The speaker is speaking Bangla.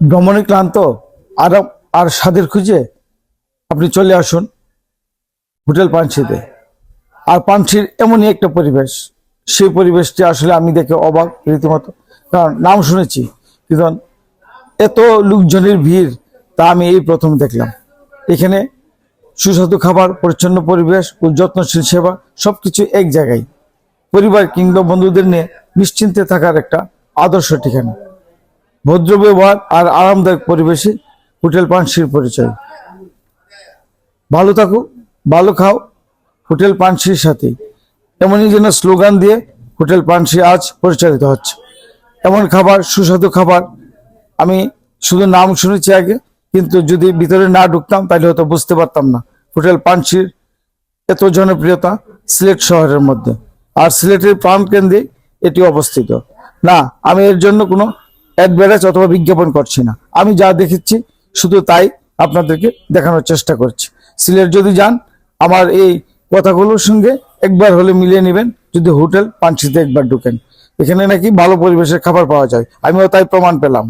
ভ্রমণে ক্লান্ত আরাম আর স্বাদের খুঁজে আপনি চলে আসুন হোটেল পানসিতে। আর পানসির এমনই একটা পরিবেশ, সেই পরিবেশটি আসলে আমি দেখে অবাক রীতিমতো। কারণ নাম শুনেছি, কিন্তু এত লোকজনের ভিড় তা আমি এই প্রথম দেখলাম। এখানে সুস্বাদু খাবার, পরিচ্ছন্ন পরিবেশ ও যত্নশীল সেবা সবকিছু এক জায়গায়। পরিবার কিংবা বন্ধুদের নিয়ে নিশ্চিন্তে থাকার একটা আদর্শ ঠিকানা। ভদ্র ব্যবহার আর আরামদায়ক পরিবেশে হোটেল পানসির পরিচয়। ভালো থাকো, ভালো খাও, হোটেল পানসির সাথে। এমনই যেন স্লোগান দিয়ে হোটেল পানসি আজ পরিচালিত হচ্ছে। এমন খাবার, সুস্বাদু খাবার আমি শুধু নাম শুনেছি আগে, কিন্তু যদি ভিতরে না ঢুকতাম তাহলে হয়তো বুঝতে পারতাম না হোটেল পানসির এত জনপ্রিয়তা সিলেট শহরের মধ্যে। আর সিলেটের প্রাণকেন্দ্রে এটি অবস্থিত। না, আমি এর জন্য কোনো অ্যাডভার্টাইজ অথবা বিজ্ঞাপন করছি না। আমি যা দেখেছি শুধু তাই আপনাদেরকে দেখানোর চেষ্টা করছি। সিলেট যদি যান, আমার এই কথাগুলোর সঙ্গে একবার হলে মিলিয়ে নেবেন যদি হোটেল পানসিতে একবার ঢুকেন। এখানে নাকি ভালো পরিবেশের খাবার পাওয়া যায়, আমিও তাই প্রমাণ পেলাম।